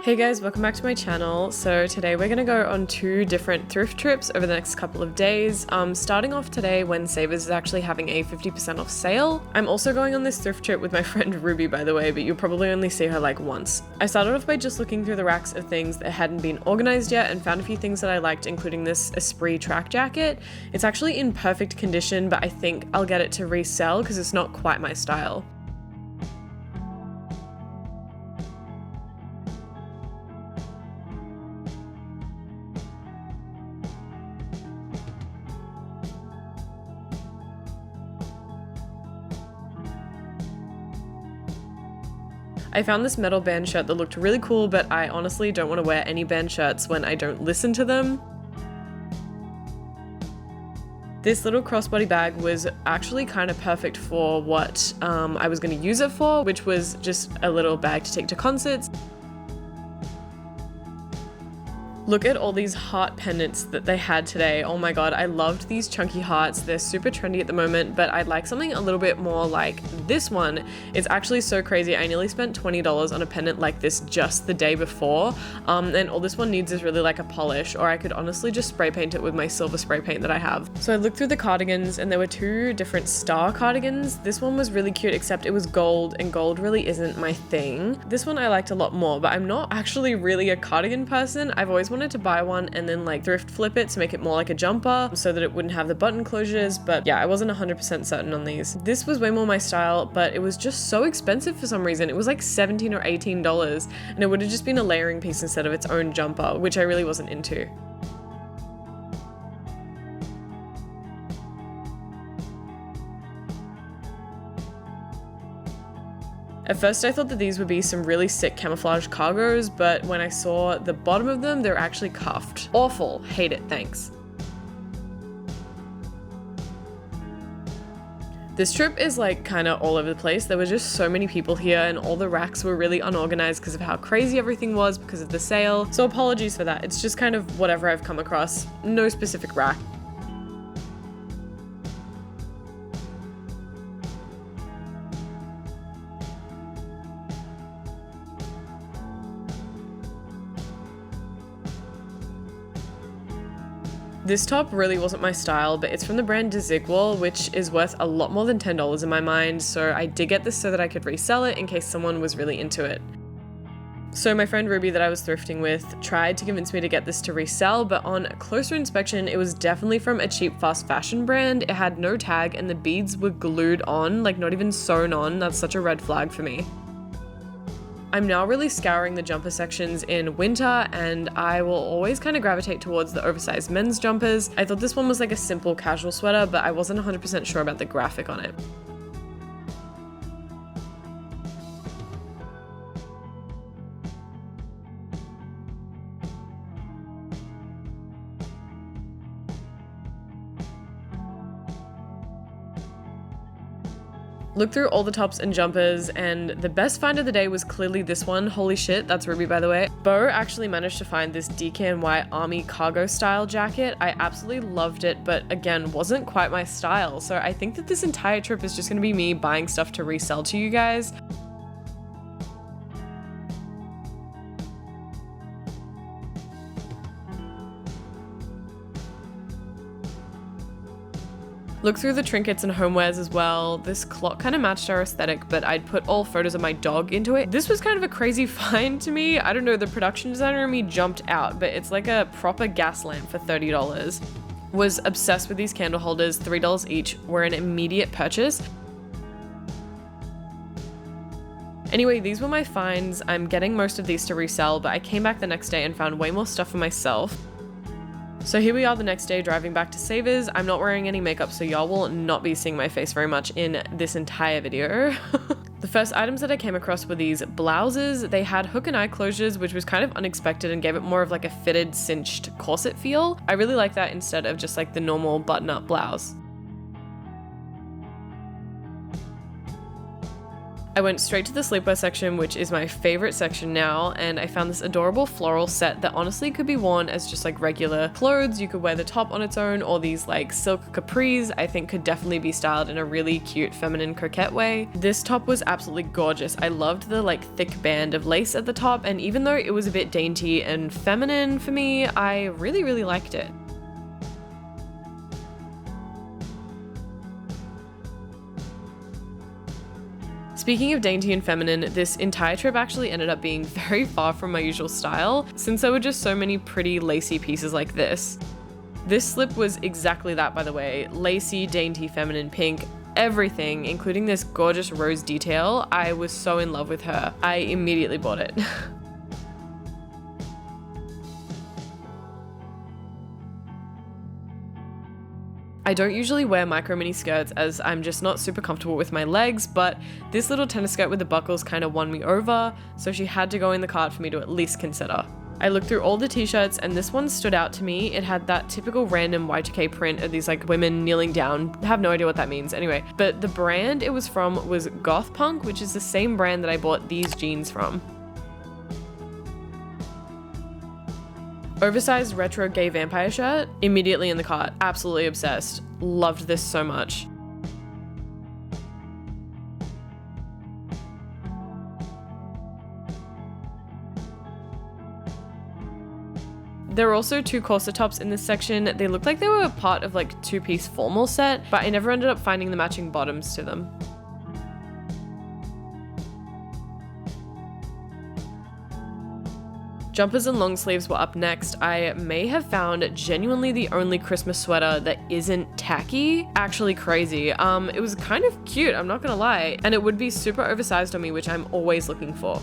Hey guys, welcome back to my channel. So today we're gonna go on 2 different thrift trips over the next couple of days. Starting off today when Savers is actually having a 50% off sale. I'm also going on this thrift trip with my friend Ruby, by the way, but you'll probably only see her like once. I started off by just looking through the racks of things that hadn't been organized yet and found a few things that I liked, including this Esprit track jacket. It's actually in perfect condition, but I think I'll get it to resell because it's not quite my style. I found this metal band shirt that looked really cool, but I honestly don't want to wear any band shirts when I don't listen to them. This little crossbody bag was actually kind of perfect for what I was going to use it for, which was just a little bag to take to concerts. Look at all these heart pendants that they had today. Oh my god, I loved these chunky hearts. They're super trendy at the moment, but I'd like something a little bit more like this one. It's actually so crazy. I nearly spent $20 on a pendant like this just the day before. And all this one needs is really like a polish, or I could honestly just spray paint it with my silver spray paint that I have. So I looked through the cardigans and there were 2 different star cardigans. This one was really cute, except it was gold, and gold really isn't my thing. This one I liked a lot more, but I'm not actually really a cardigan person. I've always wanted to buy one and then like thrift flip it to make it more like a jumper so that it wouldn't have the button closures, but yeah, I wasn't 100% certain on these. This was way more my style, but it was just so expensive for some reason. It was like $17 or $18 and it would have just been a layering piece instead of its own jumper, which I really wasn't into. At first I thought that these would be some really sick camouflage cargos, but when I saw the bottom of them, they're actually cuffed. Awful. Hate it. Thanks. This trip is like kind of all over the place. There were just so many people here and all the racks were really unorganized because of how crazy everything was because of the sale. So apologies for that. It's just kind of whatever I've come across. No specific rack. This top really wasn't my style, but it's from the brand Desigual, which is worth a lot more than $10 in my mind, so I did get this so that I could resell it in case someone was really into it. So my friend Ruby that I was thrifting with tried to convince me to get this to resell, but on closer inspection, it was definitely from a cheap fast fashion brand. It had no tag and the beads were glued on, like not even sewn on. That's such a red flag for me. I'm now really scouring the jumper sections in winter, and I will always kind of gravitate towards the oversized men's jumpers. I thought this one was like a simple casual sweater, but I wasn't 100% sure about the graphic on it. Looked through all the tops and jumpers, and the best find of the day was clearly this one. Holy shit, that's Ruby, by the way. Bo actually managed to find this DKNY Army cargo style jacket. I absolutely loved it, but again, wasn't quite my style. So I think that this entire trip is just gonna be me buying stuff to resell to you guys. Look through the trinkets and homewares as well. This clock kind of matched our aesthetic, but I'd put all photos of my dog into it. This was kind of a crazy find to me. I don't know, the production designer in me jumped out, but it's like a proper gas lamp for $30. Was obsessed with these candle holders, $3 each, were an immediate purchase. Anyway, these were my finds. I'm getting most of these to resell, but I came back the next day and found way more stuff for myself. So here we are the next day driving back to Savers. I'm not wearing any makeup, so y'all will not be seeing my face very much in this entire video. The first items that I came across were these blouses. They had hook and eye closures, which was kind of unexpected and gave it more of like a fitted, cinched corset feel. I really like that instead of just like the normal button-up blouse. I went straight to the sleepwear section, which is my favorite section now, and I found this adorable floral set that honestly could be worn as just like regular clothes. You could wear the top on its own, or these like silk capris I think could definitely be styled in a really cute feminine coquette way. This top was absolutely gorgeous. I loved the like thick band of lace at the top, and even though it was a bit dainty and feminine for me, I really liked it. Speaking of dainty and feminine, this entire trip actually ended up being very far from my usual style, since there were just so many pretty lacy pieces like this. This slip was exactly that, by the way. Lacy, dainty, feminine pink, everything, including this gorgeous rose detail. I was so in love with her. I immediately bought it. I don't usually wear micro mini skirts as I'm just not super comfortable with my legs, but this little tennis skirt with the buckles kind of won me over, so she had to go in the cart for me to at least consider. I looked through all the t-shirts and this one stood out to me. It had that typical random y2k print of these like women kneeling down. I have no idea what that means anyway, but the brand it was from was Goth Punk, which is the same brand that I bought these jeans from. Oversized retro gay vampire shirt, immediately in the cart, absolutely obsessed. Loved this so much. There were also two corset tops in this section. They looked like they were a part of like a two-piece formal set, but I never ended up finding the matching bottoms to them. Jumpers and long sleeves were up next. I may have found genuinely the only Christmas sweater that isn't tacky. Actually crazy. It was kind of cute, I'm not gonna lie, and it would be super oversized on me, which I'm always looking for.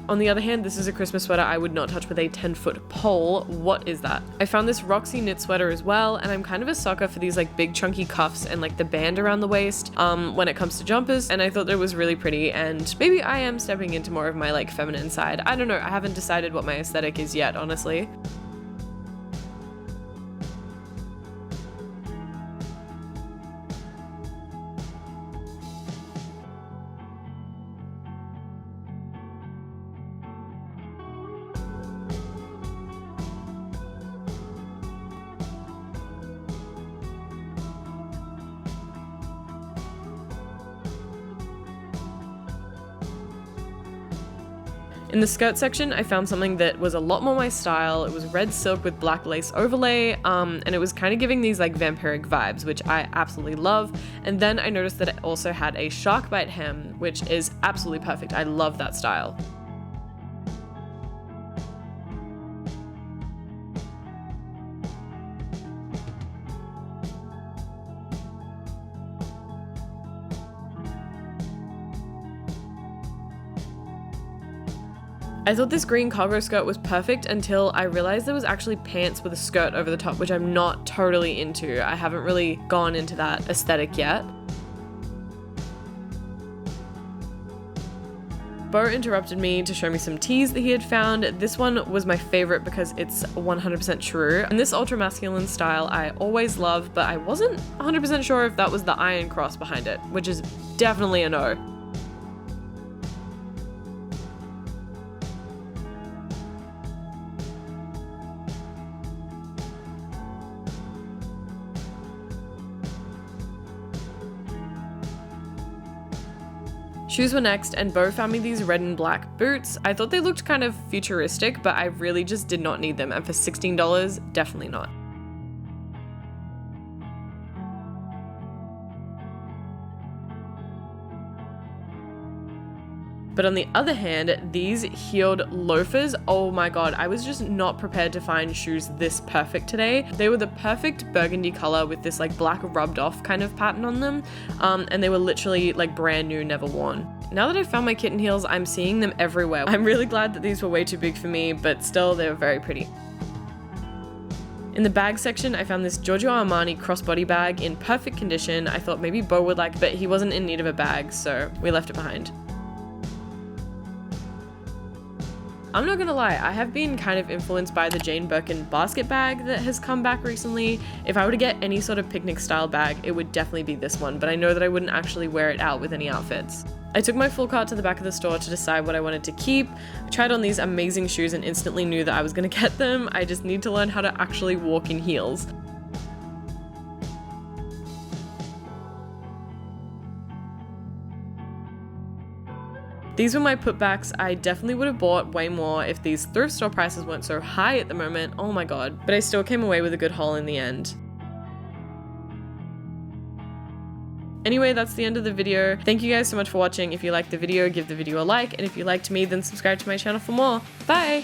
On the other hand, this is a Christmas sweater I would not touch with a 10-foot pole. What is that? I found this Roxy knit sweater as well, and I'm kind of a sucker for these like big chunky cuffs and like the band around the waist when it comes to jumpers, and I thought that it was really pretty, and maybe I am stepping into more of my like feminine side. I don't know, I haven't decided what my aesthetic is yet, honestly. In the skirt section, I found something that was a lot more my style. It was red silk with black lace overlay, and it was kind of giving these like vampiric vibes, which I absolutely love. And then I noticed that it also had a shark bite hem, which is absolutely perfect. I love that style. I thought this green cargo skirt was perfect until I realized there was actually pants with a skirt over the top, which I'm not totally into. I haven't really gone into that aesthetic yet. Bo interrupted me to show me some tees that he had found. This one was my favorite because it's 100% true. And this ultra masculine style I always love, but I wasn't 100% sure if that was the iron cross behind it, which is definitely a no. Shoes were next, and Bo found me these red and black boots. I thought they looked kind of futuristic, but I really just did not need them, and for $16, definitely not. But on the other hand, these heeled loafers, oh my god, I was just not prepared to find shoes this perfect today. They were the perfect burgundy color with this like black rubbed off kind of pattern on them, and they were literally like brand new, never worn. Now that I've found my kitten heels, I'm seeing them everywhere. I'm really glad that these were way too big for me, but still, they were very pretty. In the bag section, I found this Giorgio Armani crossbody bag in perfect condition. I thought maybe Bo would like, but he wasn't in need of a bag, so we left it behind. I'm not gonna lie, I have been kind of influenced by the Jane Birkin basket bag that has come back recently. If I were to get any sort of picnic style bag, it would definitely be this one, but I know that I wouldn't actually wear it out with any outfits. I took my full cart to the back of the store to decide what I wanted to keep. I tried on these amazing shoes and instantly knew that I was gonna get them. I just need to learn how to actually walk in heels. These were my putbacks. I definitely would have bought way more if these thrift store prices weren't so high at the moment. Oh my god. But I still came away with a good haul in the end. Anyway, that's the end of the video. Thank you guys so much for watching. If you liked the video, give the video a like, and if you liked me, then subscribe to my channel for more. Bye!